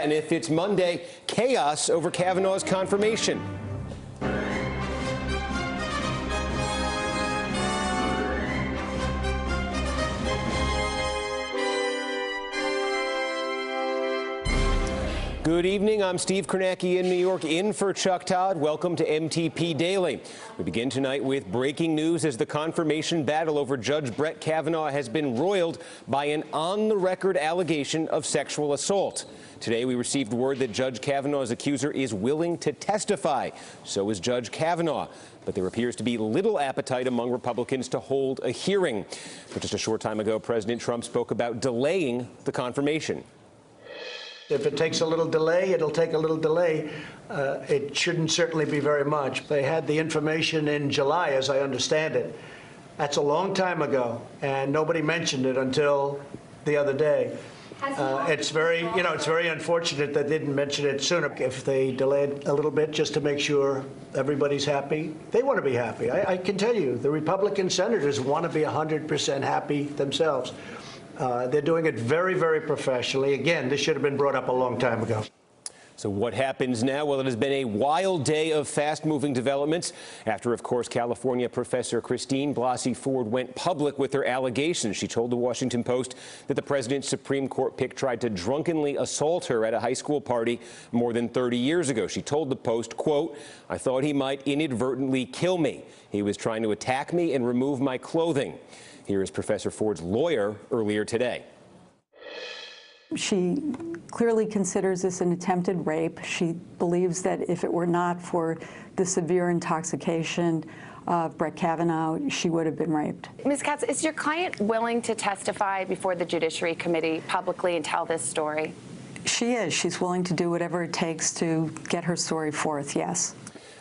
And if it's Monday, chaos over Kavanaugh's confirmation. Good evening. I'm Steve Kornacki in New York, in for Chuck Todd. Welcome to MTP Daily. We begin tonight with breaking news as the confirmation battle over Judge Brett Kavanaugh has been roiled by an on-the-record allegation of sexual assault. Today, we received word that Judge Kavanaugh's accuser is willing to testify. So is Judge Kavanaugh. But there appears to be little appetite among Republicans to hold a hearing. But just a short time ago, President Trump spoke about delaying the confirmation. If it takes a little delay, it'll take a little delay. It shouldn't certainly be very much. They had the information in July, as I understand it. That's a long time ago, and nobody mentioned it until the other day. It's very unfortunate that they didn't mention it sooner. If they delayed a little bit just to make sure everybody's happy, they want to be happy. I can tell you, the Republican senators want to be 100% happy themselves. They're doing it very, very professionally. Again, this should have been brought up a long time ago. So what happens now? Well, it has been a wild day of fast-moving developments after, of course, California professor Christine Blasey Ford went public with her allegations. She told the Washington Post that the president's Supreme Court pick tried to drunkenly assault her at a high school party more than 30 years ago. She told the Post, quote, "I thought he might inadvertently kill me. He was trying to attack me and remove my clothing." Here is Professor Ford's lawyer earlier today. She clearly considers this an attempted rape. She believes that if it were not for the severe intoxication of Brett Kavanaugh, she would have been raped. Ms. Katz, is your client willing to testify before the Judiciary Committee publicly and tell this story? She is. She's willing to do whatever it takes to get her story forth, yes.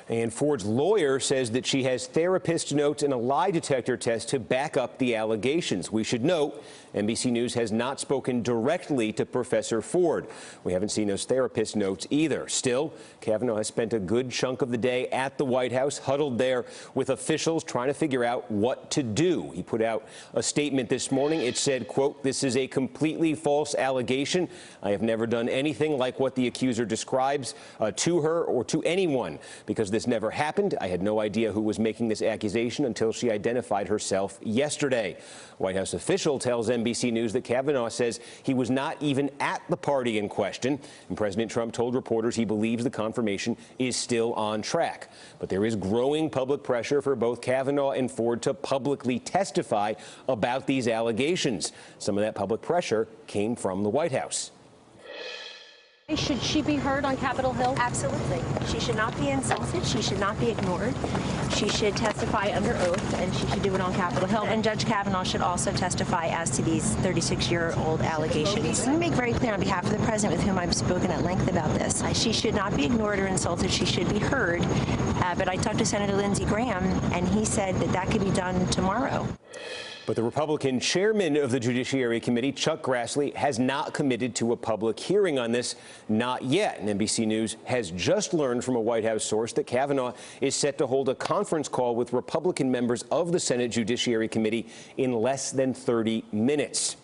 And Ford's lawyer says that she has therapist notes and a lie detector test to back up the allegations. We should note NBC News has not spoken directly to Professor Ford. We haven't seen those therapist notes either. Still, Kavanaugh has spent a good chunk of the day at the White House, huddled there with officials trying to figure out what to do. He put out a statement this morning. It said, quote, "This is a completely false allegation. I have never done anything like what the accuser describes to her or to anyone. Because this never happened. I had no idea who was making this accusation until she identified herself yesterday." White House official tells NBC News that Kavanaugh says he was not even at the party in question. And President Trump told reporters he believes the confirmation is still on track. But there is growing public pressure for both Kavanaugh and Ford to publicly testify about these allegations. Some of that public pressure came from the White House. Should she be heard on Capitol Hill? Absolutely. She should not be insulted. She should not be ignored. She should testify under oath, and she should do it on Capitol Hill. And Judge Kavanaugh should also testify as to these 36-year-old allegations. Let me make very clear on behalf of the president, with whom I've spoken at length about this. She should not be ignored or insulted. She should be heard. But I talked to Senator Lindsey Graham, and he said that that could be done tomorrow. But the Republican chairman of the Judiciary Committee, Chuck Grassley, has not committed to a public hearing on this, not yet. And NBC News has just learned from a White House source that Kavanaugh is set to hold a conference call with Republican members of the Senate Judiciary Committee in less than 30 minutes.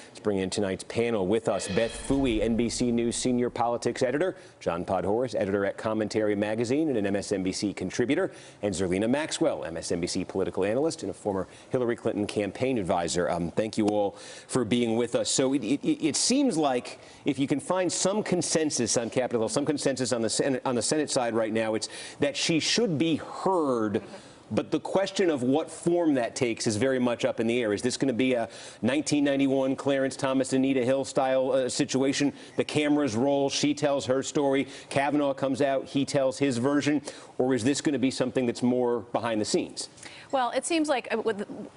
Let's bring in tonight's panel. With us, Beth Phoui, NBC News senior politics editor, John Podhoretz, editor at Commentary Magazine and an MSNBC contributor, and Zerlina Maxwell, MSNBC political analyst and a former Hillary Clinton campaign advisor. Thank you all for being with us. So it seems like if you can find some consensus on Capitol Hill, some consensus on the Senate side right now, it's that she should be heard. But the question of what form that takes is very much up in the air. Is this going to be a 1991 Clarence Thomas, Anita Hill style situation? The cameras roll, she tells her story, Kavanaugh comes out, he tells his version, or is this going to be something that's more behind the scenes? Well, it seems like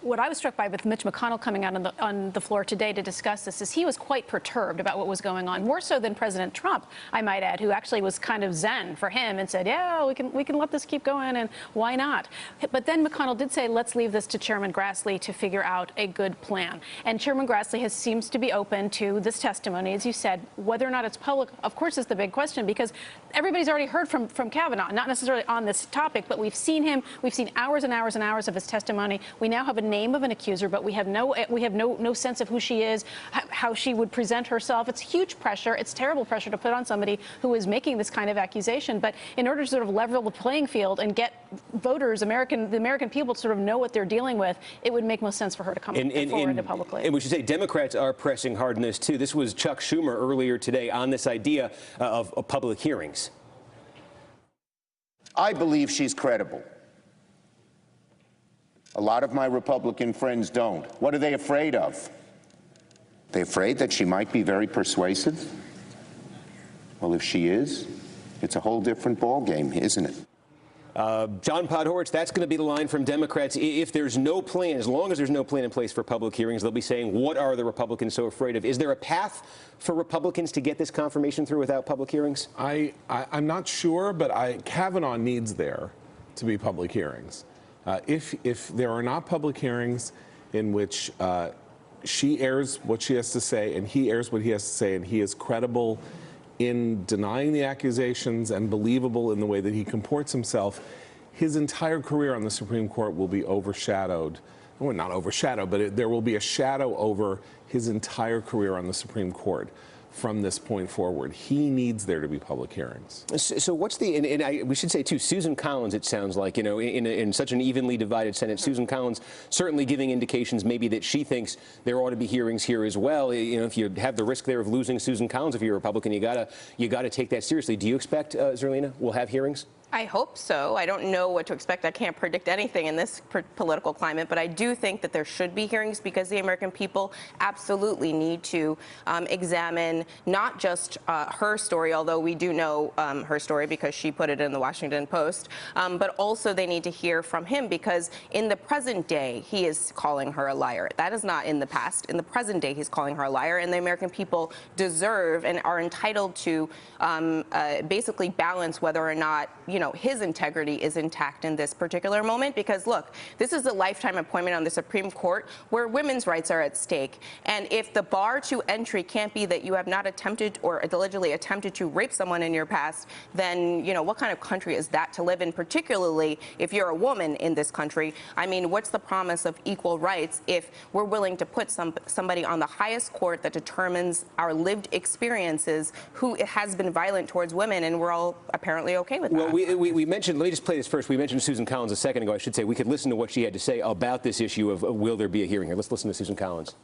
what I was struck by with Mitch McConnell coming out on the floor today to discuss this is he was quite perturbed about what was going on, more so than President Trump, I might add, who actually was kind of zen for him and said, yeah, we can let this keep going and why not? But then McConnell did say, let's leave this to Chairman Grassley to figure out a good plan. And Chairman Grassley seems to be open to this testimony, as you said. Whether or not it's public, of course, is the big question, because everybody's already heard from Kavanaugh, not necessarily on this topic, but we've seen him. We've seen hours and hours and hours of his testimony. We now have a name of an accuser, but we have no sense of who she is, how she would present herself. It's huge pressure. It's terrible pressure to put on somebody who is making this kind of accusation. But in order to sort of level the playing field and get voters, the American people, to sort of know what they're dealing with, it would make most sense for her to come forward publicly. And we should say Democrats are pressing hard on this, too. This was Chuck Schumer earlier today on this idea of public hearings. I believe she's credible. A lot of my Republican friends don't. What are they afraid of? They're afraid that she might be very persuasive? Well, if she is, it's a whole different ballgame, isn't it? John Podhoretz, that's going to be the line from Democrats. If there's no plan, as long as there's no plan in place for public hearings, they'll be saying, what are the Republicans so afraid of? Is there a path for Republicans to get this confirmation through without public hearings? I'm not sure, but Kavanaugh needs there to be public hearings. If there are not public hearings in which she airs what she has to say and he airs what he has to say, and he is credible in denying the accusations and believable in the way that he comports himself, his entire career on the Supreme Court will be overshadowed. Well, not overshadowed, but there will be a shadow over his entire career on the Supreme Court from this point forward. He needs there to be public hearings. So what's the, we should say too, Susan Collins, it sounds like, you know, in such an evenly divided Senate, Susan Collins certainly giving indications maybe that she thinks there ought to be hearings here as well. You know, if you have the risk there of losing Susan Collins, if you're a Republican, you gotta take that seriously. Do you expect, Zerlina, we'll have hearings? I hope so. I don't know what to expect. I can't predict anything in this political climate, but I do think that there should be hearings because the American people absolutely need to examine not just her story, although we do know her story because she put it in the Washington Post, but also they need to hear from him because in the present day, he is calling her a liar. That is not in the past. In the present day, he's calling her a liar, and the American people deserve and are entitled to basically balance whether or not, you know, his integrity is intact in this particular moment. Because look, this is a lifetime appointment on the Supreme Court where women's rights are at stake. And if the bar to entry can't be that you have not attempted or allegedly attempted to rape someone in your past, then, you know, what kind of country is that to live in, particularly if you're a woman in this country? I mean, what's the promise of equal rights if we're willing to put somebody on the highest court that determines our lived experiences who has been violent towards women, and we're all apparently okay with that? Well, we mentioned, let me just play this first. We mentioned Susan Collins a second ago. I should say we could listen to what she had to say about this issue of will there be a hearing here. Let's listen to Susan Collins.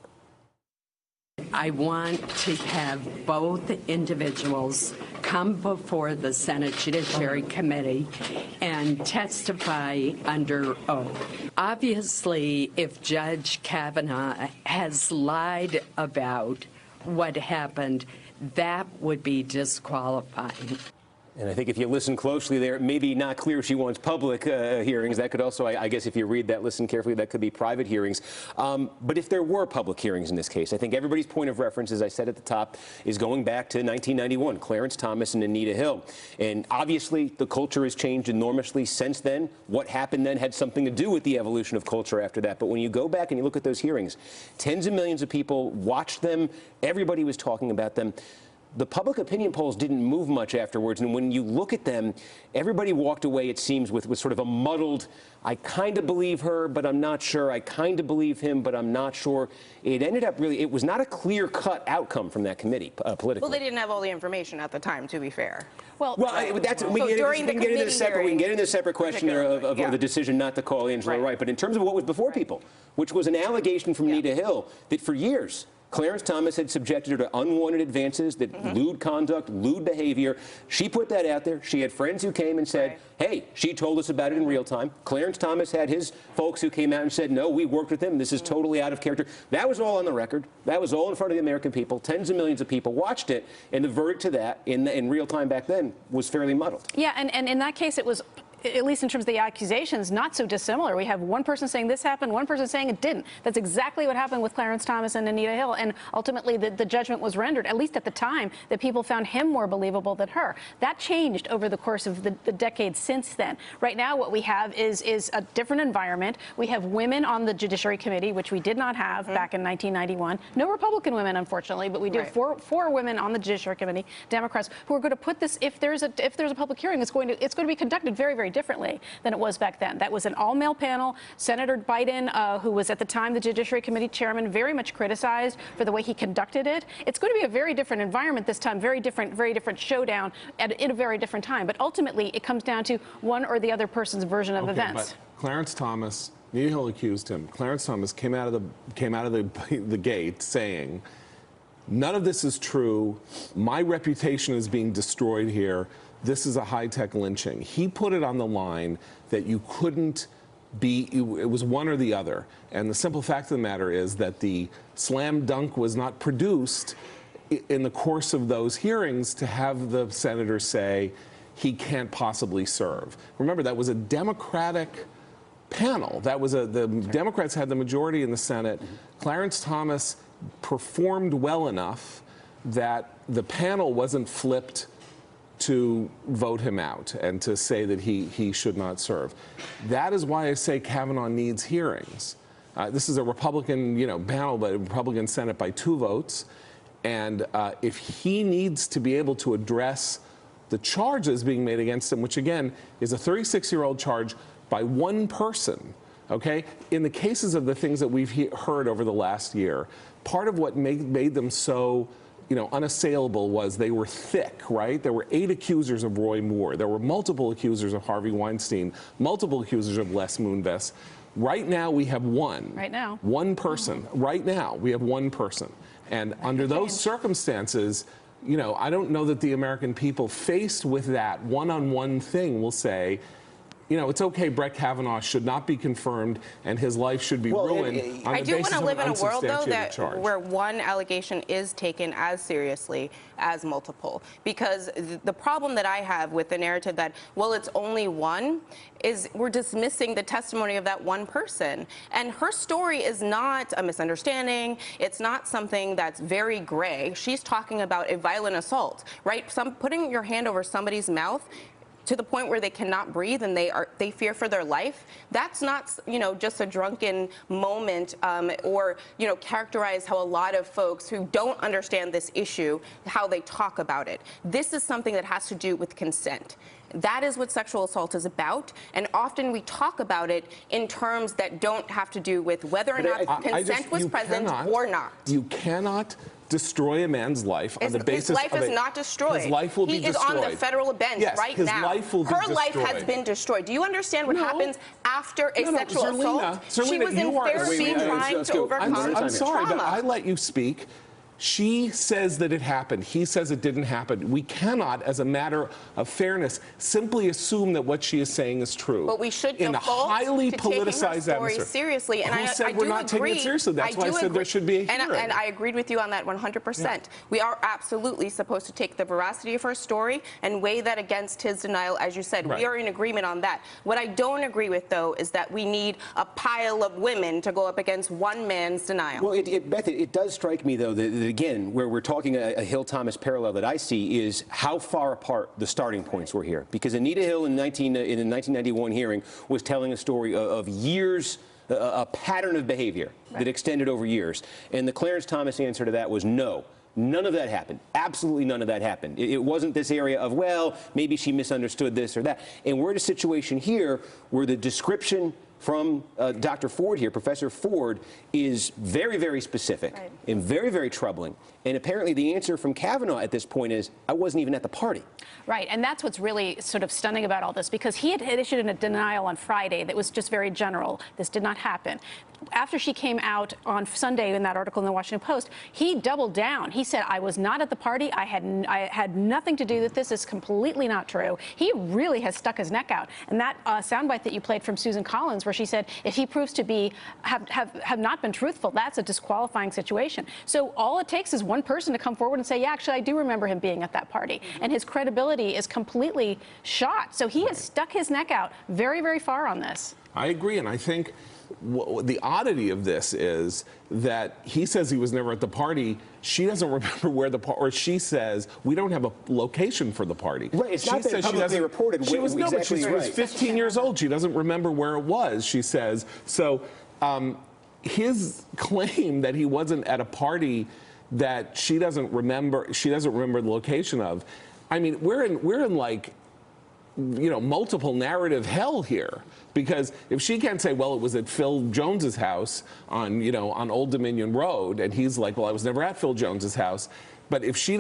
I want to have both individuals come before the Senate Judiciary Committee and testify under oath. Obviously, if Judge Kavanaugh has lied about what happened, that would be disqualifying. And I think if you listen closely there, maybe not clear she wants public hearings. That could also, I guess if you read that, listen carefully, that could be private hearings. But if there were public hearings in this case, I think everybody's point of reference, as I said at the top, is going back to 1991, Clarence Thomas and Anita Hill. And obviously, the culture has changed enormously since then. What happened then had something to do with the evolution of culture after that. But when you go back and you look at those hearings, tens of millions of people watched them. Everybody was talking about them. The public opinion polls didn't move much afterwards, and when you look at them, everybody walked away, it seems, with sort of a muddled, I kind of believe her, but I'm not sure. I kind of believe him, but I'm not sure. It ended up really, it was not a clear-cut outcome from that committee, politically. Well, they didn't have all the information at the time, to be fair. Well, that's, we can get into the separate question of the decision not to call Angela Wright. But in terms of what was before people, which was an allegation from Anita Hill that for years, Clarence Thomas had subjected her to unwanted advances, that lewd conduct, lewd behavior. She put that out there. She had friends who came and said, hey, she told us about it in real time. Clarence Thomas had his folks who came out and said, no, we worked with him. This is totally out of character. That was all on the record. That was all in front of the American people. Tens of millions of people watched it, and the verdict to that in real time back then was fairly muddled. Yeah, and in that case, it was at least in terms of the accusations, not so dissimilar. We have one person saying this happened, one person saying it didn't. That's exactly what happened with Clarence Thomas and Anita Hill. And ultimately, the judgment was rendered, at least at the time, that people found him more believable than her. That changed over the course of the decades since then. Right now, what we have is a different environment. We have women on the Judiciary Committee, which we did not have back in 1991. No Republican women, unfortunately, but we do have four women on the Judiciary Committee, Democrats, who are going to put this, if there's a public hearing, it's going to be conducted very, very differently than it was back then. That was an all-male panel. Senator Biden, who was at the time the Judiciary Committee chairman, very much criticized for the way he conducted it. It's going to be a very different environment this time, very different showdown in a very different time. But ultimately, it comes down to one or the other person's version of events. But Clarence Thomas, Anita Hill accused him. Clarence Thomas came out of the gate saying, none of this is true. My reputation is being destroyed here. This is a high-tech lynching. He put it on the line that you couldn't be, it was one or the other. And the simple fact of the matter is that the slam dunk was not produced in the course of those hearings to have the senator say he can't possibly serve. Remember, that was a Democratic panel. That was the Democrats had the majority in the Senate. Clarence Thomas performed well enough that the panel wasn't flipped to vote him out and to say that he should not serve. That is why I say Kavanaugh needs hearings. This is a Republican, panel, but a Republican Senate by 2 votes. And if he needs to be able to address the charges being made against him, which again is a 36-year-old charge by one person, okay? In the cases of the things that we've heard over the last year, part of what made them so unassailable was they were thick, right? There were 8 accusers of Roy Moore. There were multiple accusers of Harvey Weinstein, multiple accusers of Les Moonves. Right now, we have one. Right now. One person. Right now, we have one person. And under those circumstances, I don't know that the American people faced with that one-on-one thing will say, it's okay, Brett Kavanaugh should not be confirmed and his life should be ruined on the basis of an unsubstantiated charge. I do want to live in a world, though, where one allegation is taken as seriously as multiple. Because the problem that I have with the narrative that, well, it's only one, is we're dismissing the testimony of that one person. And her story is not a misunderstanding. It's not something that's very gray. She's talking about a violent assault, right? Putting your hand over somebody's mouth to the point where they cannot breathe and they fear for their life. That's not, just a drunken moment or, characterize how a lot of folks who don't understand this issue, how they talk about it. This is something that has to do with consent. That is what sexual assault is about, and often we talk about it in terms that don't have to do with whether or not consent was present or not. You cannot destroy a man's life on the basis of his life is not destroyed. His life will be destroyed. He is on the federal bench right now. His life will be destroyed. Her life has been destroyed. Do you understand what happens after a sexual assault? She was in therapy trying to overcome trauma. I'm sorry, but I let you speak. She says that it happened. He says it didn't happen. We cannot, as a matter of fairness, simply assume that what she is saying is true. But we should in a highly politicized atmosphere. Seriously, and I said we're not taking it seriously. That's why I said there should be a hearing. And I agreed with you on that 100%. Yeah. We are absolutely supposed to take the veracity of her story and weigh that against his denial, as you said. Right. We are in agreement on that. What I don't agree with, though, is that we need a pile of women to go up against one man's denial. Well, Beth, it does strike me, though, that again, where we're talking a Hill-Thomas parallel that I see is how far apart the starting points were here. Because Anita Hill in the 1991 hearing was telling a story of years, a pattern of behavior that extended over years. And the Clarence Thomas answer to that was no. None of that happened. Absolutely none of that happened. It wasn't this area of, well, maybe she misunderstood this or that. And we're in a situation here where the description from Dr. Ford here, Professor Ford, is very, very specific and very, very troubling. And apparently the answer from Kavanaugh at this point is, I wasn't even at the party. Right, and that's what's really sort of stunning about all this, because he had issued a denial on Friday that was just very general. This did not happen. after she came out on Sunday in that article in the Washington Post, he doubled down. He said, I was not at the party. I had nothing to do with this. It's completely not true. He really has stuck his neck out. And that soundbite that you played from Susan Collins, where she said, if he proves to have not been truthful, that's a disqualifying situation. So all it takes is one person to come forward and say, yeah, actually, I do remember him being at that party. And his credibility is completely shot. So he has stuck his neck out very, very far on this. I agree, and I think the oddity of this is that he says he was never at the party. She doesn't remember where the party, or she says we don't have a location for the party. Right, it's not that publicly reported. She was, no, but she was 15 years old. She doesn't remember where it was, she says. So his claim that he wasn't at a party that she doesn't remember the location of, I mean, we're in like, you know, multiple narrative hell here, because if she can't say, well, it was at Phil Jones's house on, you know, on Old Dominion Road, and he's like, well, I was never at Phil Jones's house, but if she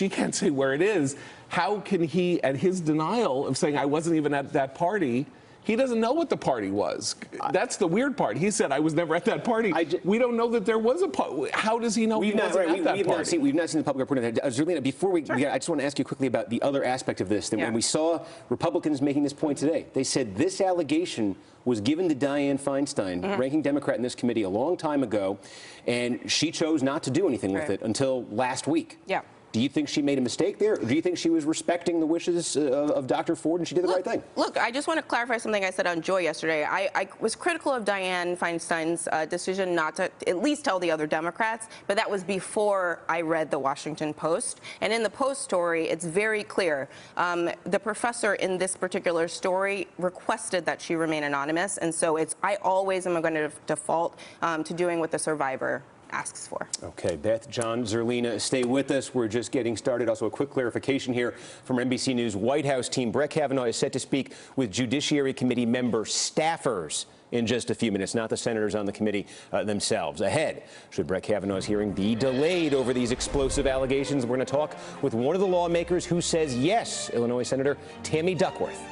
can't say where it is, how can he, at his denial of saying I wasn't even at that party, he doesn't know what the party was. That's the weird part. He said, I was never at that party. We don't know that there was a party. How does he know he wasn't at that party? We've not seen the public reporting. Zerlina, before we I just want to ask you quickly about the other aspect of this. That when we saw Republicans making this point today, they said this allegation was given to Dianne Feinstein, ranking Democrat in this committee, a long time ago, and she chose not to do anything with it until last week. Yeah. Do you think she made a mistake there? Or do you think she was respecting the wishes of Dr. Ford and she did the right thing? Look, I just want to clarify something I said on Joy yesterday. I was critical of Dianne Feinstein's decision not to at least tell the other Democrats, but that was before I read the Washington Post. And in the Post story, it's very clear. The professor in this particular story requested that she remain anonymous, and so I always am going to default to doing what the survivor asks for. Okay, Beth, John, Zerlina, stay with us. We're just getting started. Also, a quick clarification here from NBC News. White House team Brett Kavanaugh is set to speak with Judiciary Committee member staffers in just a few minutes, not the senators on the committee themselves. Ahead, should Brett Kavanaugh's hearing be delayed over these explosive allegations? We're going to talk with one of the lawmakers who says yes, Illinois Senator Tammy Duckworth.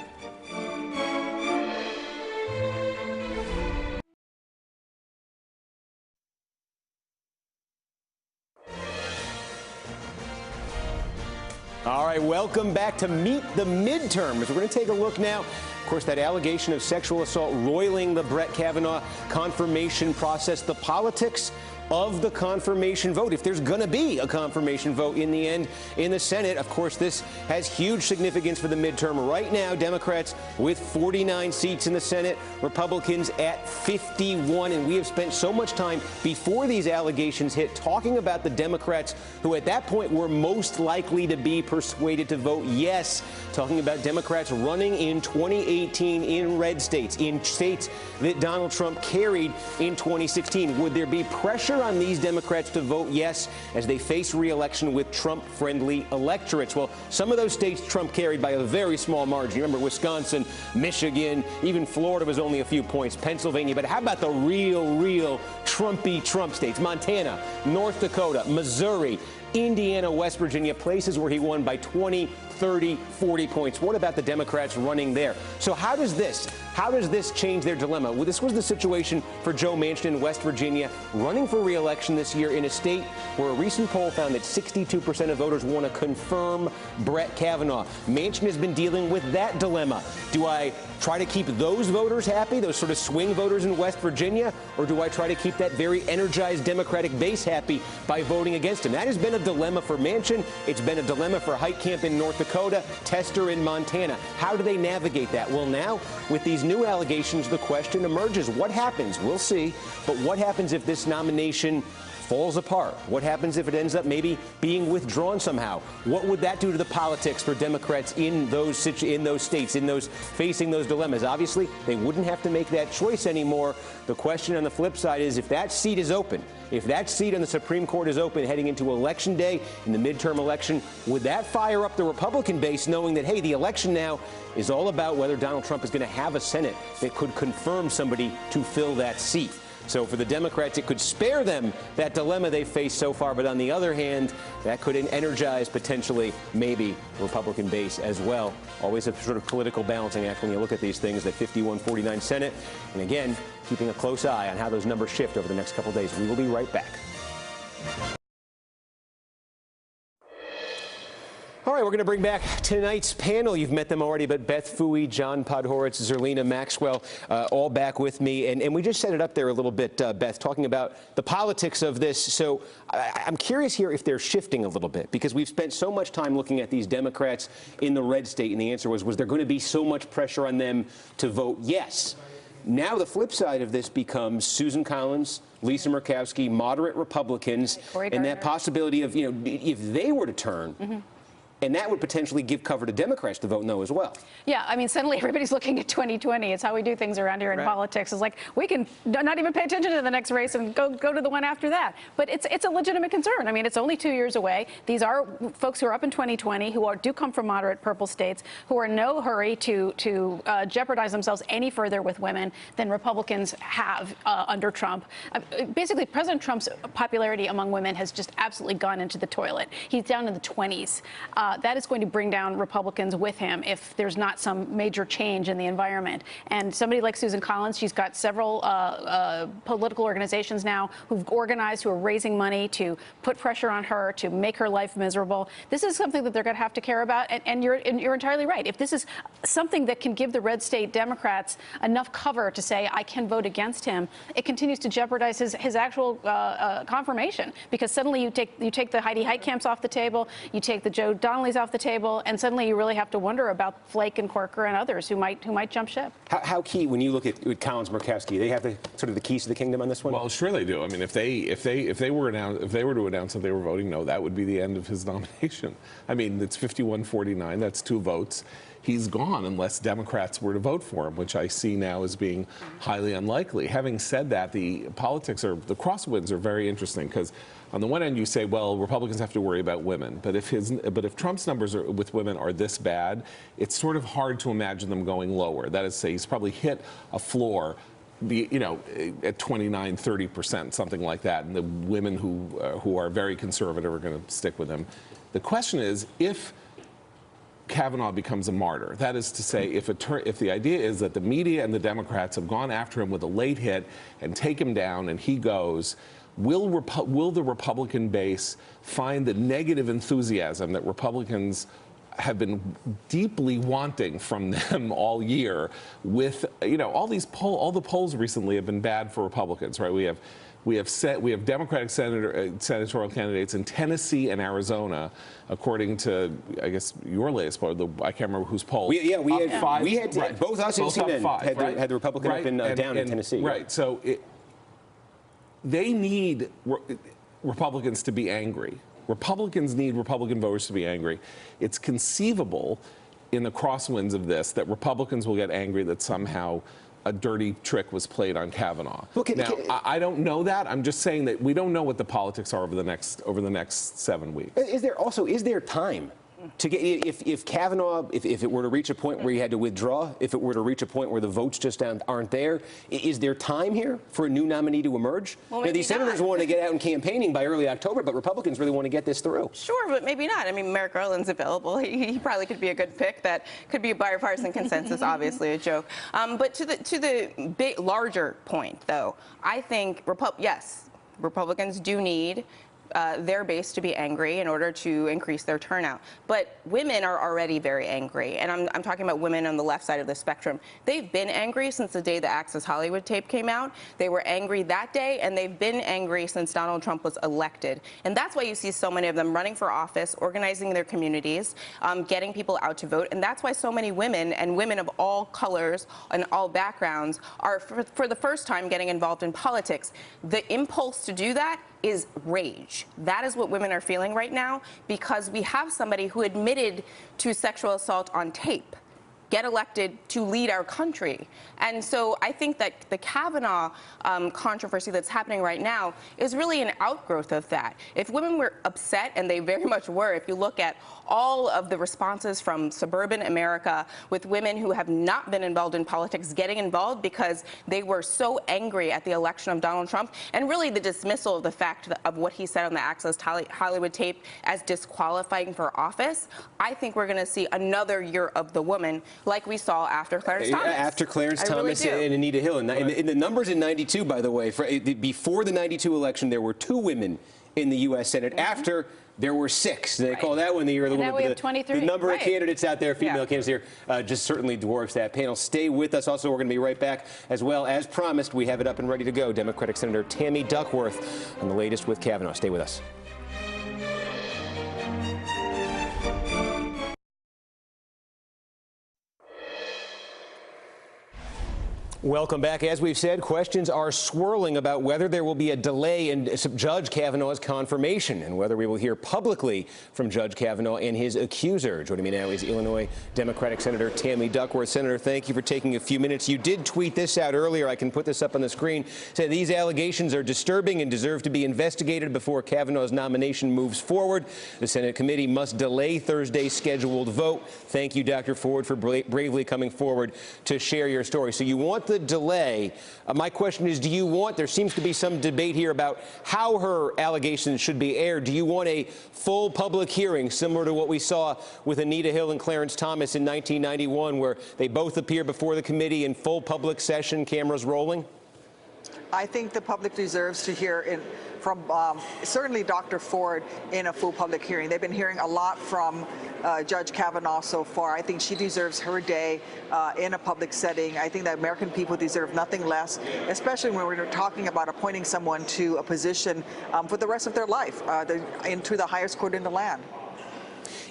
All right, welcome back to Meet the Midterms. We're going to take a look now. Of course, that allegation of sexual assault roiling the Brett Kavanaugh confirmation process, the politics of the confirmation vote. If there's going to be a confirmation vote in the end in the Senate, of course, this has huge significance for the midterm. Right now, Democrats with 49 seats in the Senate, Republicans at 51. And we have spent so much time before these allegations hit talking about the Democrats who at that point were most likely to be persuaded to vote yes, talking about Democrats running in 2018 in red states, in states that Donald Trump carried in 2016. Would there be pressure on these Democrats to vote yes as they face re-election with Trump-friendly electorates? Well, some of those states Trump carried by a very small margin. You remember Wisconsin, Michigan, even Florida was only a few points, Pennsylvania. But how about the real Trumpy Trump states? Montana, North Dakota, Missouri, Indiana, West Virginia, places where he won by 20, 30, 40 points. What about the Democrats running there? So how does this change their dilemma? Well, this was the situation for Joe Manchin in West Virginia, running for re-election this year in a state where a recent poll found that 62% of voters want to confirm Brett Kavanaugh. Manchin has been dealing with that dilemma. Do I try to keep those voters happy, those sort of swing voters in West Virginia, or do I try to keep that very energized Democratic base happy by voting against him? That has been a dilemma for Manchin. It's been a dilemma for Heitkamp in North Dakota, Tester in Montana. How do they navigate that? Well, now, with these new allegations, the question emerges. What happens? We'll see. But what happens if this nomination falls apart? What happens if it ends up maybe being withdrawn somehow? What would that do to the politics for Democrats in those states, facing those dilemmas? Obviously, they wouldn't have to make that choice anymore. The question on the flip side is, if that seat is open, if that seat on the Supreme Court is open heading into Election Day in the midterm election, would that fire up the Republican base, knowing that, hey, the election now is all about whether Donald Trump is going to have a Senate that could confirm somebody to fill that seat? So for the Democrats, it could spare them that dilemma they faced so far. But on the other hand, that could energize potentially maybe the Republican base as well. Always a sort of political balancing act when you look at these things, that 51-49 Senate. And again, keeping a close eye on how those numbers shift over the next couple of days. We will be right back. All right, we're going to bring back tonight's panel. You've met them already, but Beth Pfui, John Podhoretz, Zerlina Maxwell, all back with me. And we just set it up there a little bit, Beth, talking about the politics of this. So I'm curious here if they're shifting a little bit, because we've spent so much time looking at these Democrats in the red state, and the answer was there going to be so much pressure on them to vote yes? Now the flip side of this becomes Susan Collins, Lisa Murkowski, moderate Republicans, and that possibility of, if they were to turn, and that would potentially give cover to Democrats to vote no as well. Yeah, I mean, suddenly everybody's looking at 2020. It's how we do things around here in politics. It's like we can not even pay attention to the next race and go to the one after that. But it's a legitimate concern. I mean, it's only 2 years away. These are folks who are up in 2020 who do come from moderate purple states, who are in no hurry to jeopardize themselves any further with women than Republicans have under Trump. Basically, President Trump's popularity among women has just absolutely gone into the toilet. He's down in the 20s. That is going to bring down Republicans with him if there's not some major change in the environment. And somebody like Susan Collins, she's got several political organizations now who've organized, who are raising money to put pressure on her to make her life miserable. This is something that they're going to have to care about. And you're entirely right. If this is something that can give the red state Democrats enough cover to say, I can vote against him, it continues to jeopardize his actual confirmation, because suddenly you take the Heidi Heitkamps off the table, you take the Joe Donnellys off the table, and suddenly you really have to wonder about Flake and Corker and others who might jump ship. How key, when you look at Collins, Murkowski, they have the keys to the kingdom on this one? Well, sure they do. I mean, if they were to announce that they were voting no, that would be the end of his nomination. I mean, it's 51-49. That's 2 votes. He's gone unless Democrats were to vote for him, which I see now as being highly unlikely. Having said that, the crosswinds are very interesting, because on the one end you say, well, Republicans have to worry about women, but if Trump's numbers with women are this bad, it's sort of hard to imagine them going lower. That is to say, he's probably hit a floor, at 29-30%, something like that, and the women who are very conservative are going to stick with him. The question is, if Kavanaugh becomes a martyr. That is to say, if the idea is that the media and the Democrats have gone after him with a late hit and take him down and he goes, will the Republican base find the negative enthusiasm that Republicans have been deeply wanting from them all year with, all the polls recently have been bad for Republicans, right? We have Democratic senatorial candidates in Tennessee and Arizona, according to, I guess, your latest poll. I can't remember whose poll. We had both us and CNN had the Republican up and down in Tennessee. Right. So they need Republicans to be angry. Republicans need Republican voters to be angry. It's conceivable in the crosswinds of this that Republicans will get angry that somehow a dirty trick was played on Kavanaugh. I don't know that. I'm just saying that we don't know what the politics are over the next 7 weeks. Is there time to get, if Kavanaugh, if it were to reach a point where he had to withdraw, if it were to reach a point where the votes just aren't there, is there time here for a new nominee to emerge? Well, these senators want to get out and campaigning by early October, but Republicans really want to get this through. Sure, but maybe not. I mean, Merrick Garland's available. He probably could be a good pick. That could be a bipartisan consensus, obviously a joke. But to the big, larger point, though, I think, yes, Republicans do need their base to be angry in order to increase their turnout. But women are already very angry, and I'm talking about women on the left side of the spectrum. They've been angry since the day the Access Hollywood tape came out. They were angry that day, and they've been angry since Donald Trump was elected. And that's why you see so many of them running for office, organizing their communities, getting people out to vote. And that's why so many women, and women of all colors and all backgrounds, are for the first time getting involved in politics. The impulse to do that is rage. That is what women are feeling right now, because we have somebody who admitted to sexual assault on tape. get elected to lead our country. And so I think that the Kavanaugh controversy that's happening right now is really an outgrowth of that. If women were upset, and they very much were, if you look at all of the responses from suburban America with women who have not been involved in politics getting involved because they were so angry at the election of Donald Trump, and really the dismissal of the fact of what he said on the Access Hollywood tape as disqualifying for office, I think we're going to see another year of the woman like we saw after Clarence Thomas. After Clarence Thomas and Anita Hill. And in the numbers in 92, by the way, before the 92 election, there were 2 women in the U.S. Senate. After, there were 6. They call that one the year of the woman. Now we have 23. The number of candidates out there, female candidates here, just certainly dwarfs that panel. Stay with us. Also, we're going to be right back. As well, as promised, we have it up and ready to go. Democratic Senator Tammy Duckworth on the latest with Kavanaugh. Stay with us. Welcome back. As we've said, questions are swirling about whether there will be a delay in Judge Kavanaugh's confirmation and whether we will hear publicly from Judge Kavanaugh and his accuser. Joining me now is Illinois Democratic Senator Tammy Duckworth. Senator, thank you for taking a few minutes. You did tweet this out earlier. I can put this up on the screen. Said these allegations are disturbing and deserve to be investigated before Kavanaugh's nomination moves forward. The Senate committee must delay Thursday's scheduled vote. Thank you, Dr. Ford, for bravely coming forward to share your story. So you want the delay. My question is, do you want, there seems to be some debate here about how her allegations should be aired. Do you want a full public hearing similar to what we saw with Anita Hill and Clarence Thomas in 1991, where they both appear before the committee in full public session, cameras rolling? I think the public deserves to hear from certainly Dr. Ford in a full public hearing. They've been hearing a lot from Judge Kavanaugh so far. I think she deserves her day in a public setting. I think that American people deserve nothing less, especially when we're talking about appointing someone to a position for the rest of their life, into the highest court in the land.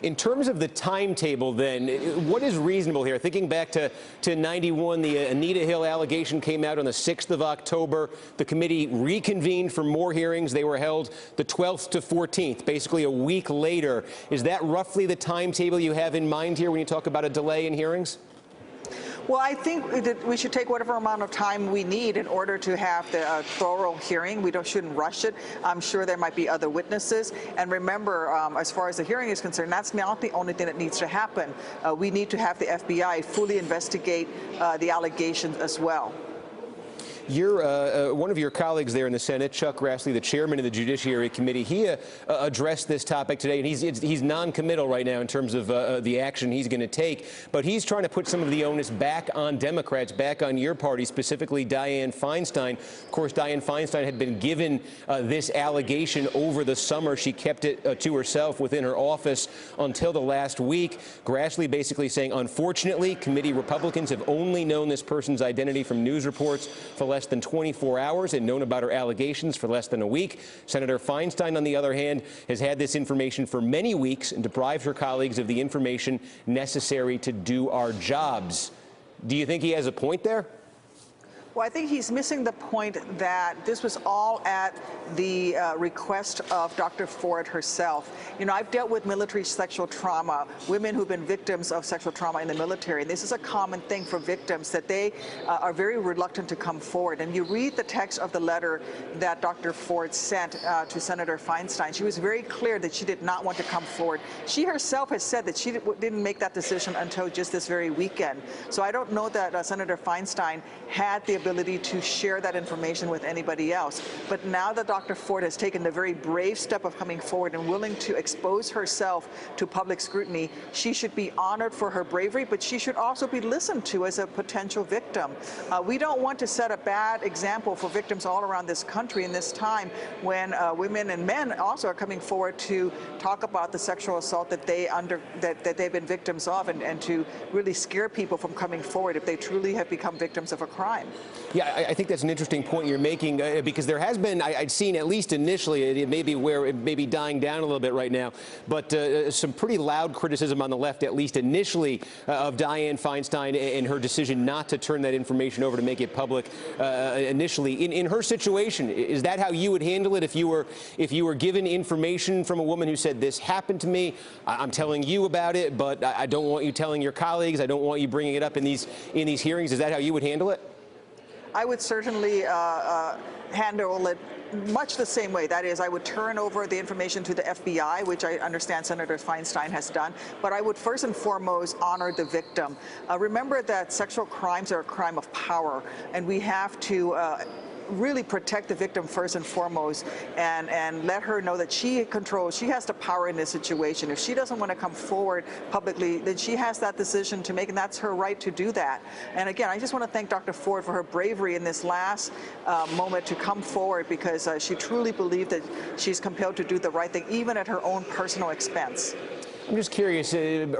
In terms of the timetable, then, what is reasonable here? Thinking back to 91, the Anita Hill allegation came out on the 6th of October. The committee reconvened for more hearings. They were held the 12th to 14th, basically a week later. Is that roughly the timetable you have in mind here when you talk about a delay in hearings? Well, I think that we should take whatever amount of time we need in order to have the thorough hearing. We shouldn't rush it. I'm sure there might be other witnesses. And remember, as far as the hearing is concerned, that's not the only thing that needs to happen. We need to have the FBI fully investigate the allegations as well. One of your colleagues there in the Senate, Chuck Grassley, the chairman of the Judiciary Committee, he addressed this topic today, and he's non-committal right now in terms of the action he's going to take. But he's trying to put some of the onus back on Democrats, back on your party, specifically Dianne Feinstein. Of course, Dianne Feinstein had been given this allegation over the summer. She kept it to herself within her office until the last week. Grassley basically saying, unfortunately, committee Republicans have only known this person's identity from news reports for less than 24 hours and known about her allegations for less than a week. Senator Feinstein, on the other hand, has had this information for many weeks and deprived her colleagues of the information necessary to do our jobs. Do you think he has a point there? Well, I think he's missing the point that this was all at the request of Dr. Ford herself. You know, I've dealt with military sexual trauma, women who've been victims of sexual trauma in the military. And this is a common thing for victims, that they are very reluctant to come forward. And you read the text of the letter that Dr. Ford sent to Senator Feinstein. She was very clear that she did not want to come forward. She herself has said that she didn't make that decision until just this very weekend. So I don't know that Senator Feinstein had the ability to share that information with anybody else. But now that Dr. Ford has taken the very brave step of coming forward and willing to expose herself to public scrutiny, she should be honored for her bravery, but she should also be listened to as a potential victim. We don't want to set a bad example for victims all around this country in this time when women and men also are coming forward to talk about the sexual assault that they've been victims of, and to really scare people from coming forward if they truly have become victims of a crime. Yeah, I think that's an interesting point you're making because there has been, I'd seen at least initially, it may be dying down a little bit right now, but some pretty loud criticism on the left, at least initially, of Dianne Feinstein and her decision not to turn that information over to make it public initially. In her situation, is that how you would handle it if you were given information from a woman who said, this happened to me, I'm telling you about it, but I don't want you telling your colleagues, I don't want you bringing it up in these hearings? Is that how you would handle it? I would certainly handle it much the same way. That is, I would turn over the information to the FBI, which I understand Senator Feinstein has done, but I would first and foremost honor the victim. Remember that sexual crimes are a crime of power, and we have to really protect the victim first and foremost, and let her know that she has the power in this situation. If she doesn't want to come forward publicly, then she has that decision to make, and that's her right to do that. And again, I just want to thank Dr. Ford for her bravery in this last moment to come forward, because she truly believed that she's compelled to do the right thing, even at her own personal expense. I'm just curious,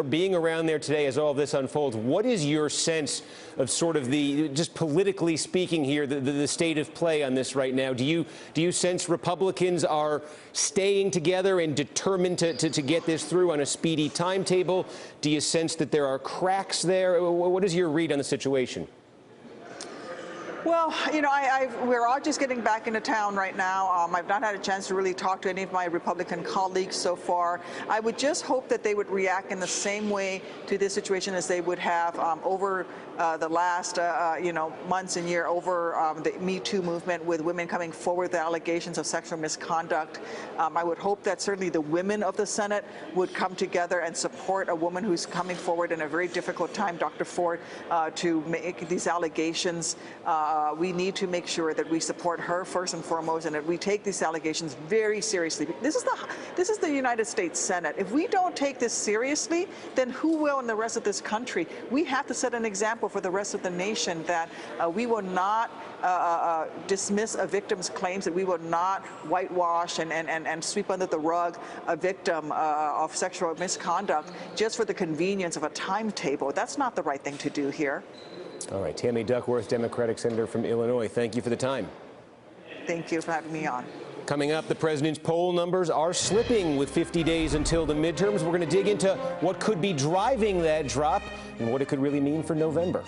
being around there today as all this unfolds, what is your sense of sort of just politically speaking here, the state of play on this right now? Do you sense Republicans are staying together and determined to get this through on a speedy timetable? Do you sense that there are cracks there? What is your read on the situation? Well, you know, we're all just getting back into town right now. I've not had a chance to really talk to any of my Republican colleagues so far. I would just hope that they would react in the same way to this situation as they would have over the last, months and year over the Me Too movement, with women coming forward with allegations of sexual misconduct. I would hope that certainly the women of the Senate would come together and support a woman who's coming forward in a very difficult time, Dr. Ford, to make these allegations. We need to make sure that we support her first and foremost, and that we take these allegations very seriously. This is the United States Senate. If we don't take this seriously, then who will in the rest of this country? We have to set an example for the rest of the nation that we will not dismiss a victim's claims, that we will not whitewash and sweep under the rug a victim of sexual misconduct just for the convenience of a timetable. That's not the right thing to do here. All right, Tammy Duckworth, Democratic Senator from Illinois, thank you for the time. Thank you for having me on. Coming up, the president's poll numbers are slipping with 50 days until the midterms. We're going to dig into what could be driving that drop and what it could really mean for November.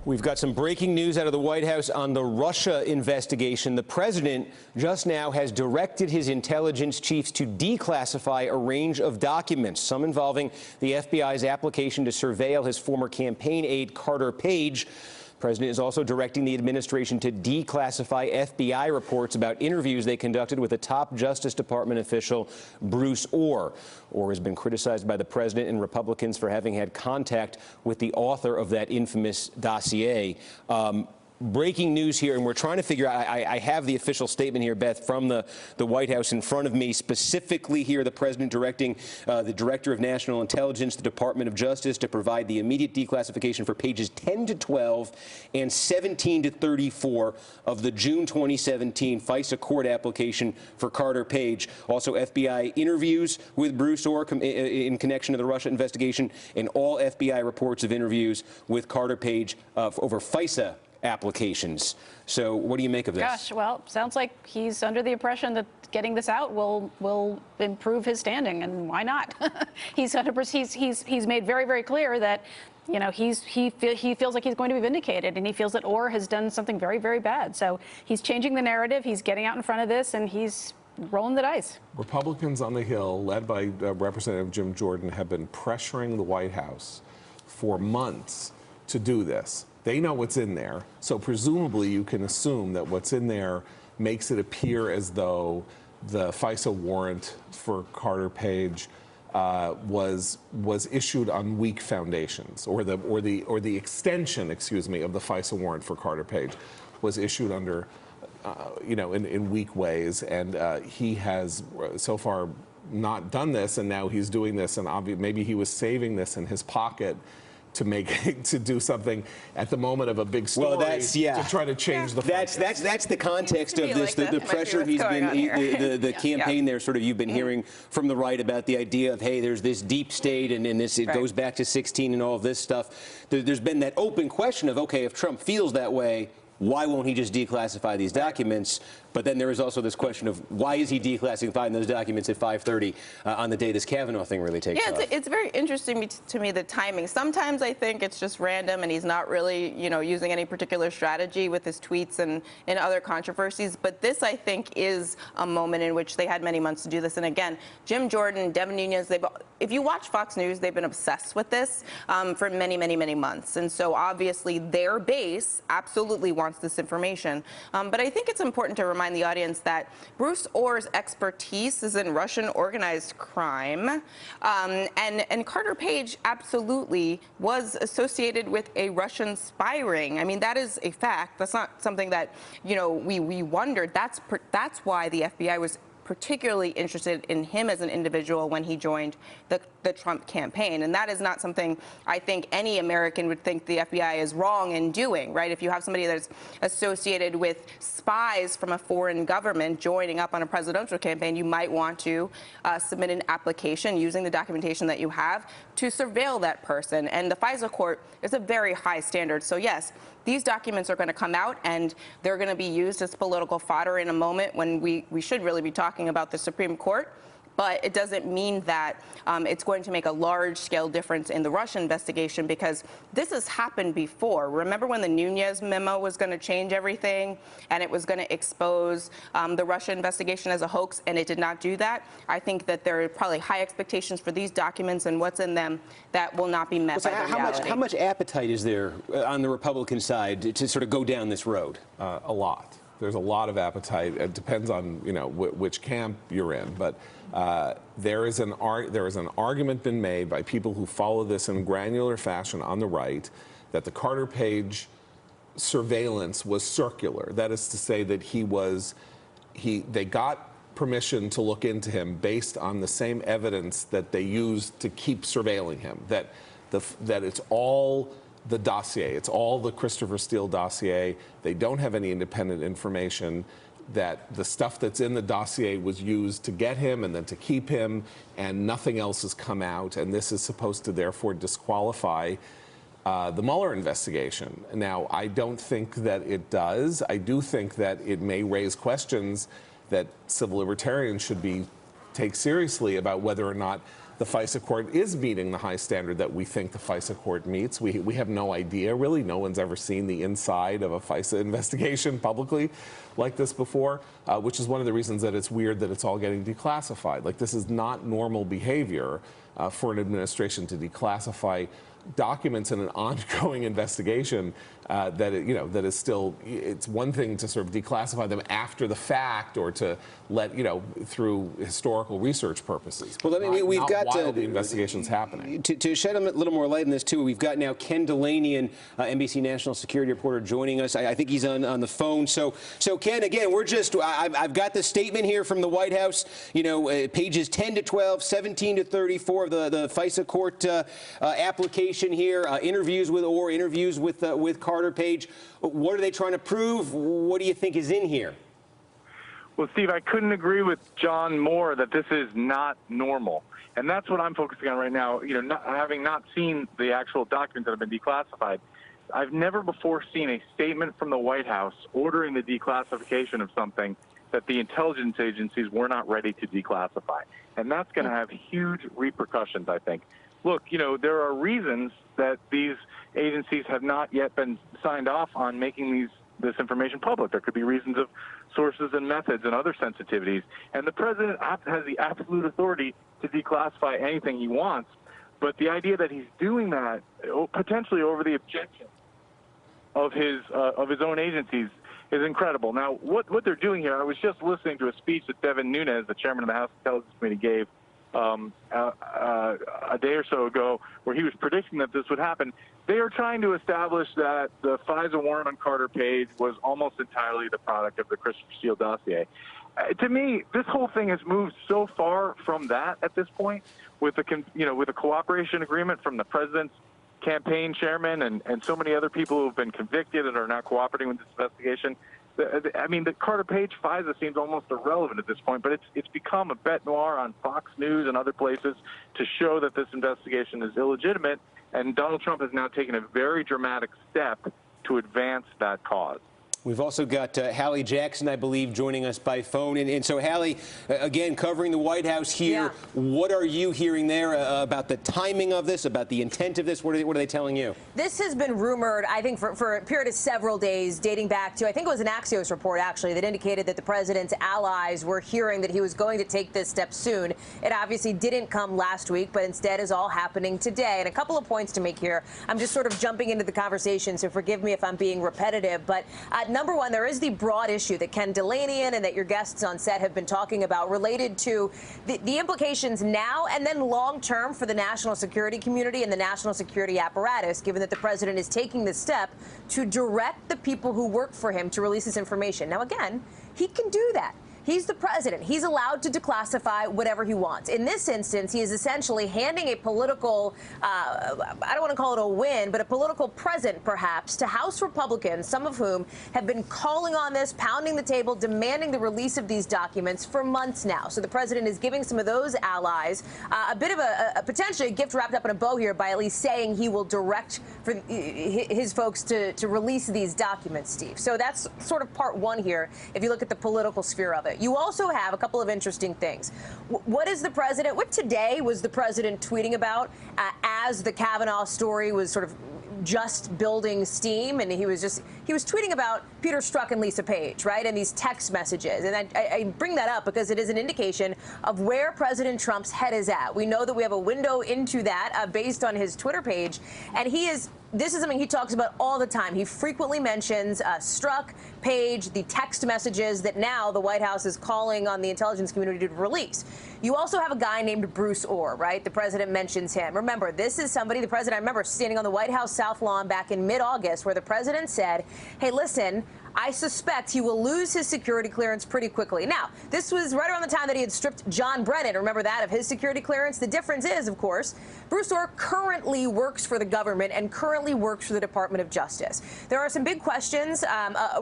We've got some breaking news out of the White House on the Russia investigation. The president just now has directed his intelligence chiefs to declassify a range of documents, some involving the FBI's application to surveil his former campaign aide, Carter Page. The president is also directing the administration to declassify FBI reports about interviews they conducted with a top Justice Department official, Bruce Ohr. Ohr has been criticized by the president and Republicans for having had contact with the author of that infamous dossier. Breaking news here, and we're trying to figure out, I have the official statement here, Beth, from the White House in front of me, specifically here the president directing the Director of National Intelligence, the Department of Justice, to provide the immediate declassification for pages 10 to 12 and 17 to 34 of the June 2017 FISA court application for Carter Page. Also, FBI interviews with Bruce Ohr in connection to the Russia investigation, and all FBI reports of interviews with Carter Page over FISA applications. So what do you make of this? Gosh, well, sounds like he's under the impression that getting this out will improve his standing, and why not? He's made very, very clear that, you know, he feels like he's going to be vindicated, and he feels that Ohr has done something very, very bad. So he's changing the narrative. He's getting out in front of this, and he's rolling the dice. Republicans on the Hill, led by Representative Jim Jordan, have been pressuring the White House for months to do this. They know what's in there, so presumably you can assume that what's in there makes it appear as though the FISA warrant for Carter Page was issued on weak foundations, or the extension, excuse me, of the FISA warrant for Carter Page was issued under, in weak ways, and he has so far not done this, and now he's doing this, and maybe he was saving this in his pocket to do something at the moment of a big story to try to change the focus. That's the context of this, like the pressure he's been, the campaign there sort of you've been hearing from the right about the idea of, hey, there's this deep state and this, it goes back to 16 and all of this stuff. There's been that open question of, okay, if Trump feels that way, why won't he just declassify these documents? But then there is also this question of why is he declassifying those documents at 5:30 on the day this Kavanaugh thing really takes off? It's very interesting to me, the timing. Sometimes I think it's just random and he's not really, using any particular strategy with his tweets and other controversies. But this, I think, is a moment in which they had many months to do this. And again, Jim Jordan, Devin Nunes, if you watch Fox News, they've been obsessed with this for many, many, many months. And so obviously their base absolutely wants this information. But I think it's important to remind the audience that Bruce Orr's expertise is in Russian organized crime, and Carter Page absolutely was associated with a Russian spy ring. I mean, that is a fact. That's not something that we wondered. That's why the FBI was particularly interested in him as an individual when he joined the Trump campaign. And that is not something I think any American would think the FBI is wrong in doing, right? If you have somebody that's associated with spies from a foreign government joining up on a presidential campaign, you might want to submit an application using the documentation that you have to surveil that person. And the FISA court is a very high standard. So yes, these documents are going to come out and they're going to be used as political fodder in a moment when we should really be talking about the Supreme Court. But it doesn't mean that it's going to make a large-scale difference in the Russia investigation, because this has happened before. Remember when the Nunes memo was going to change everything and it was going to expose the Russia investigation as a hoax, and it did not do that? I think that there are probably high expectations for these documents and what's in them that will not be met by the reality. How much appetite is there on the Republican side to sort of go down this road? A lot. There's a lot of appetite. It depends on which camp you're in, but there is an argument been made by people who follow this in granular fashion on the right that the Carter Page surveillance was circular. That is to say that they got permission to look into him based on the same evidence that they used to keep surveilling him. That it's all the dossier. It's all the Christopher Steele dossier. They don't have any independent information, that the stuff that's in the dossier was used to get him and then to keep him, and nothing else has come out. And this is supposed to therefore disqualify the Mueller investigation. Now, I don't think that it does. I do think that it may raise questions that civil libertarians should take seriously about whether or not the FISA court is meeting the high standard that we think the FISA court meets. We have no idea, really. No one's ever seen the inside of a FISA investigation publicly like this before, which is one of the reasons that it's weird that it's all getting declassified. Like, this is not normal behavior for an administration to declassify documents in an ongoing investigation that is still, it's one thing to sort of declassify them after the fact or to let, through historical research purposes. Well, we've got while the investigation's happening. To shed a little more light on this, too, we've got now Ken Dilanian, NBC national security reporter, joining us. I think he's on the phone. So Ken, again, I've got the statement here from the White House, pages 10 to 12, 17 to 34 of the FISA court application here, interviews with Orr, interviews with Carter Page. What are they trying to prove? What do you think is in here? Well, Steve, I couldn't agree with John more that this is not normal. And that's what I'm focusing on right now. Having not seen the actual documents that have been declassified, I've never before seen a statement from the White House ordering the declassification of something that the intelligence agencies were not ready to declassify. And that's going to have huge repercussions, I think. Look, there are reasons that these agencies have not yet been signed off on making this information public. There could be reasons of sources and methods and other sensitivities. And the president has the absolute authority to declassify anything he wants. But the idea that he's doing that potentially over the objection of his own agencies is incredible. Now, what they're doing here, I was just listening to a speech that Devin Nunes, the chairman of the House Intelligence Committee, gave a day or so ago, where he was predicting that this would happen. They are trying to establish that the FISA warrant on Carter Page was almost entirely the product of the Christopher Steele dossier. To me, this whole thing has moved so far from that at this point, with the cooperation agreement from the president's campaign chairman and so many other people who have been convicted and are now cooperating with this investigation. I mean, the Carter Page FISA seems almost irrelevant at this point, but it's become a bête noire on Fox News and other places to show that this investigation is illegitimate, and Donald Trump has now taken a very dramatic step to advance that cause. We've also got Hallie Jackson, I believe, joining us by phone. And so, Hallie, again, covering the White House here, what are you hearing there about the timing of this, about the intent of this? What are they telling you? This has been rumored, I think, for a period of several days, dating back to, I think it was an Axios report, actually, that indicated that the president's allies were hearing that he was going to take this step soon. It obviously didn't come last week, but instead is all happening today. And a couple of points to make here. I'm just sort of jumping into the conversation, so forgive me if I'm being repetitive. But number one, there is the broad issue that Ken Dilanian and that your guests on set have been talking about related to the implications now and then long term for the national security community and the national security apparatus, given that the president is taking this step to direct the people who work for him to release this information. Now, again, he can do that. He's the president. He's allowed to declassify whatever he wants. In this instance, he is essentially handing a political, I don't want to call it a win, but a political present, perhaps, to House Republicans, some of whom have been calling on this, pounding the table, demanding the release of these documents for months now. So the president is giving some of those allies a bit of a potentially a gift wrapped up in a bow here by at least saying he will direct for his folks to release these documents, Steve. So that's sort of part one here, if you look at the political sphere of it. You also have a couple of interesting things. What today was the president tweeting about as the Kavanaugh story was sort of just building steam, and he was tweeting about Peter Strzok and Lisa Page, right, and these text messages. And I bring that up because it is an indication of where President Trump's head is at. We know that we have a window into that based on his Twitter page, and this is something he talks about all the time. He frequently mentions Strzok, Page, the text messages that now the White House is calling on the intelligence community to release. You also have a guy named Bruce Ohr, right? The president mentions him. Remember, this is somebody, the president, I remember standing on the White House South Lawn back in mid-August where the president said, hey, listen, I suspect he will lose his security clearance pretty quickly. Now, this was right around the time that he had stripped John Brennan, remember that, of his security clearance. The difference is, of course, Bruce Ohr currently works for the government and currently works for the Department of Justice. There are some big questions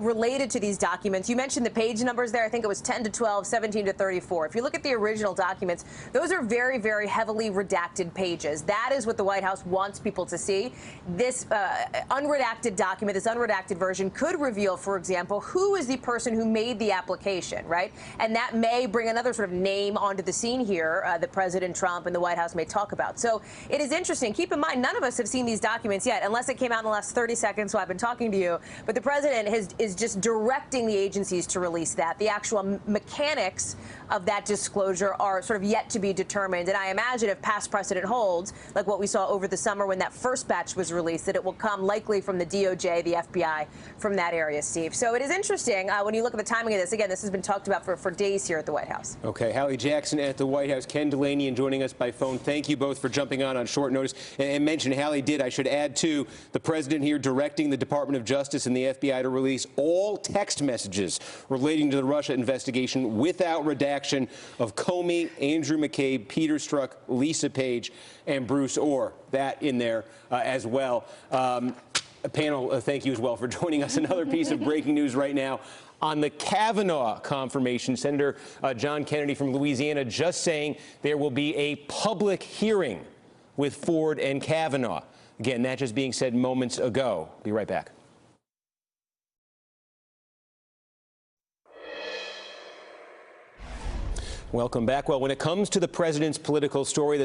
related to these documents. You mentioned the page numbers there. I think it was 10 to 12, 17 to 34. If you look at the original documents, those are very, very heavily redacted pages. That is what the White House wants people to see. This unredacted document, this unredacted version, could reveal, for example, who is the person who made the application, right? And that may bring another sort of name onto the scene here that President Trump and the White House may talk about. So it is interesting. Keep in mind, none of us have seen these documents yet, unless it came out in the last 30 seconds, so I've been talking to you. But the president is just directing the agencies to release that. The actual mechanics of that disclosure are sort of yet to be determined. And I imagine if past precedent holds, like what we saw over the summer when that first batch was released, that it will come likely from the DOJ, the FBI, from that area, Steve. So it is interesting when you look at the timing of this. Again, this has been talked about for days here at the White House. Okay, Hallie Jackson at the White House, Ken Dilanian joining us by phone. Thank you both for jumping on short notice. And mention Hallie did, I should add, too, the president here directing the Department of Justice and the FBI to release all text messages relating to the Russia investigation without redaction of Comey, Andrew McCabe, Peter Strzok, Lisa Page, and Bruce Ohr. That in there as well. Panel, thank you as well for joining us. Another piece of breaking news right now on the Kavanaugh confirmation. Senator John Kennedy from Louisiana just saying there will be a public hearing with Ford and Kavanaugh. Again, that just being said moments ago. Be right back. Welcome back. Well, when it comes to the president's political story,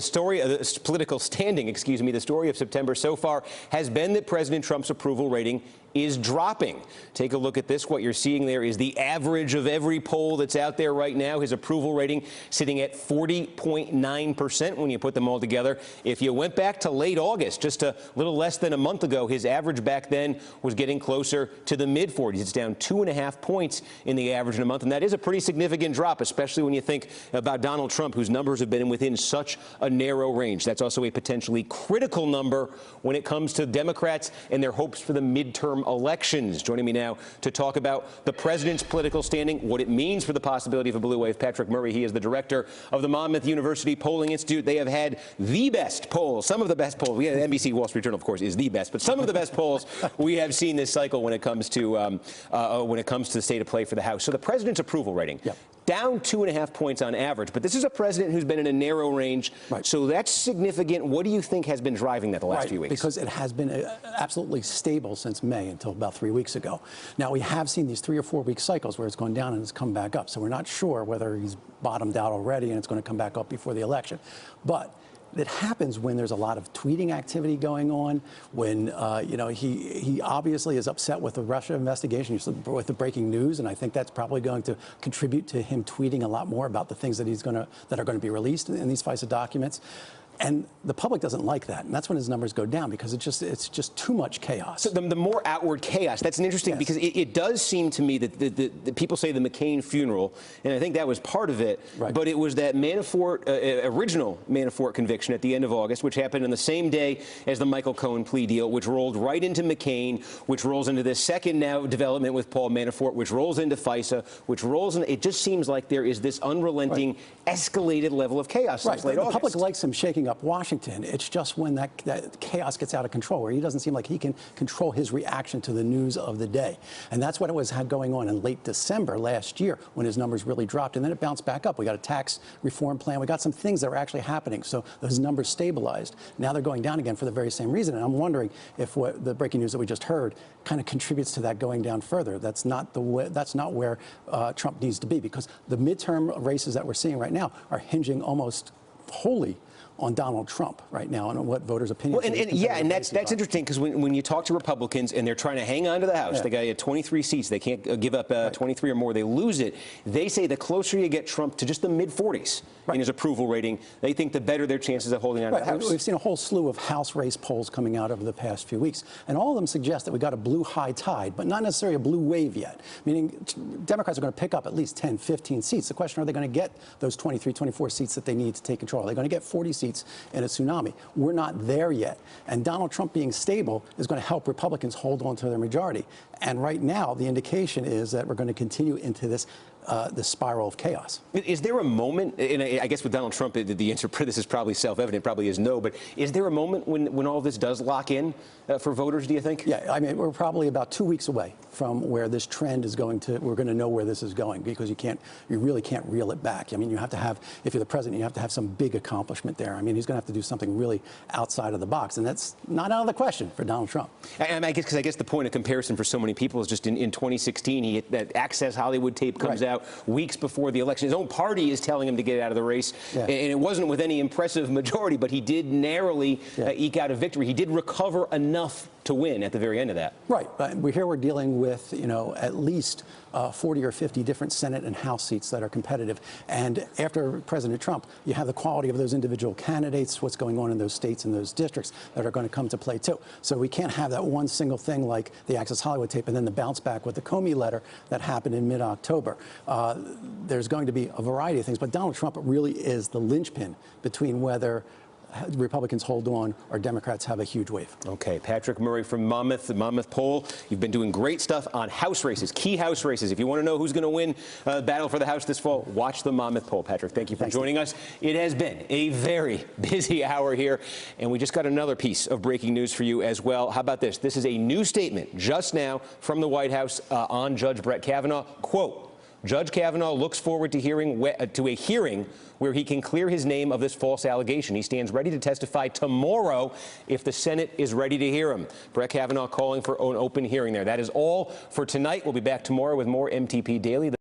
political standing, the story of September so far has been that President Trump's approval rating is dropping. Take a look at this. What you're seeing there is the average of every poll that's out there right now. His approval rating sitting at 40.9% when you put them all together. If you went back to late August, just a little less than a month ago, his average back then was getting closer to the mid-40s. It's down 2.5 points in the average in a month, and that is a pretty significant drop, especially when you think about Donald Trump, whose numbers have been within such a narrow range. That's also a potentially critical number when it comes to Democrats and their hopes for the midterm elections. Joining me now to talk about the president's political standing, what it means for the possibility of a blue wave, Patrick Murray. He is the director of the Monmouth University Polling Institute. They have had the best polls, some of the best polls. We had NBC Wall Street Journal, of course, is the best, but some of the best polls we have seen this cycle when it comes to the state of play for the House. So the president's approval rating. Yep. Down 2.5 points on average, but this is a president who's been in a narrow range, right. So that's significant. What do you think has been driving that the last few weeks? Because it has been absolutely stable since May until about 3 weeks ago. Now, we have seen these 3 or 4 week cycles where it's gone down and it's come back up, so we're not sure whether he's bottomed out already and it's going to come back up before the election. But it happens when there's a lot of tweeting activity going on, when he obviously is upset with the Russia investigation, with the breaking news, and I think that's probably going to contribute to him tweeting a lot more about the things that that are going to be released in these FISA documents. And the public doesn't like that, and that's when his numbers go down because it's just too much chaos. So the more outward chaos, that's an interesting, yes. Because it does seem to me that the people say the McCain funeral, and I think that was part of it, right. But it was that Manafort, original Manafort conviction at the end of August, which happened on the same day as the Michael Cohen plea deal, which rolled right into McCain, which rolls into this second now development with Paul Manafort, which rolls into FISA, which rolls into, it just seems like there is this unrelenting, right. Escalated level of chaos since late August. The public likes him shaking up Washington. It's just when that chaos gets out of control, where he doesn't seem like he can control his reaction to the news of the day. And that's what it had going on in late December last year when his numbers really dropped. And then it bounced back up. We got a tax reform plan. We got some things that were actually happening. So those numbers stabilized. Now they're going down again for the very same reason. And I'm wondering if the breaking news that we just heard kind of contributes to that going down further. That's not where Trump needs to be, because the midterm races that we're seeing right now are hinging almost wholly on Donald Trump right now and on what voters' opinions. Well, and that's interesting, because when you talk to Republicans and they're trying to hang on to the House, they got 23 seats, they can't give up 23 or more, they lose it. They say the closer you get Trump to just the mid-40s in his approval rating, they think the better their chances of holding on to the House. We've seen a whole slew of House race polls coming out over the past few weeks, and all of them suggest that we got a blue high tide, but not necessarily a blue wave yet, meaning Democrats are going to pick up at least 10, 15 seats. The question, are they going to get those 23, 24 seats that they need to take control? Are they going to get 40 seats in a tsunami? We're not there yet. And Donald Trump being stable is going to help Republicans hold on to their majority. And right now, the indication is that we're going to continue into this spiral of chaos. Is there a moment, and I guess with Donald Trump, the answer for this is probably self-evident, probably is no, but is there a moment when all this does lock in for voters, do you think? Yeah, I mean, we're probably about 2 weeks away from where this trend is going to, we're going to know where this is going, because you really can't reel it back. I mean, you have to have, if you're the president, you have to have some big accomplishment there. I mean, he's going to have to do something really outside of the box, and that's not out of the question for Donald Trump. And I guess the point of comparison for so many people is just in 2016, that Access Hollywood tape comes out weeks before the election. His own party is telling him to get out of the race, and it wasn't with any impressive majority, but he did narrowly eke out a victory. He did recover enough to win at the very end of that. Right. We're dealing with, at least 40 or 50 different Senate and House seats that are competitive. And after President Trump, you have the quality of those individual candidates, what's going on in those states and those districts that are going to come to play too. So we can't have that one single thing like the Access Hollywood tape and then the bounce back with the Comey letter that happened in mid-October. There's going to be a variety of things, but Donald Trump really is the linchpin between whether Republicans hold on or Democrats have a huge wave. Okay, Patrick Murray from Monmouth, the Monmouth poll. You've been doing great stuff on House races, key House races. If you want to know who's going to win the battle for the House this fall, watch the Monmouth poll. Patrick, thank you for joining us. It has been a very busy hour here, and we just got another piece of breaking news for you as well. How about this? This is a new statement just now from the White House on Judge Brett Kavanaugh. Quote, Judge Kavanaugh looks forward to a hearing where he can clear his name of this false allegation. He stands ready to testify tomorrow if the Senate is ready to hear him. Brett Kavanaugh calling for an open hearing there. That is all for tonight. We'll be back tomorrow with more MTP Daily.